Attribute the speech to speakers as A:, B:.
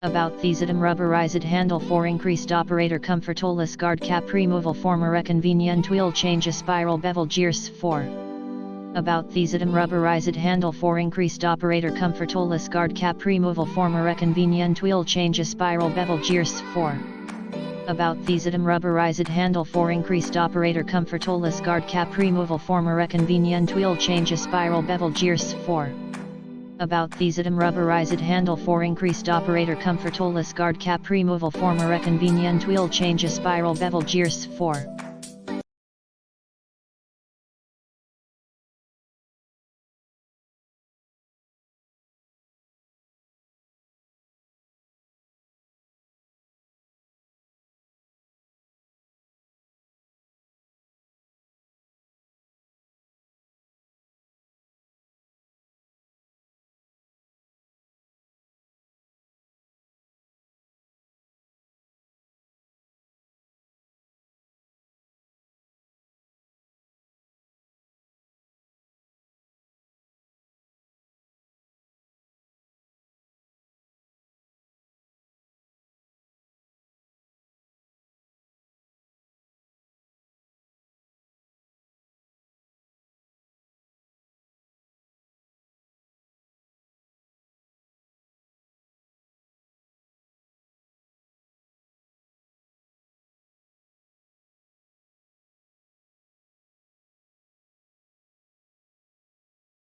A: About Thesidim rubberized handle for increased operator comfort. Toeless guard cap removal for more convenient wheel change. A spiral bevel gears 4. About Thesidim rubberized handle for increased operator comfort. Toeless guard cap removal for more convenient wheel change. A spiral bevel gears 4. About Thesidim rubberized handle for increased operator comfort. Toeless guard cap removal for more convenient wheel change. A spiral bevel gears 4. About Thesidim rubberized handle for increased operator comfort. Toeless guard cap removal for more convenient wheel change. A spiral bevel gears 4.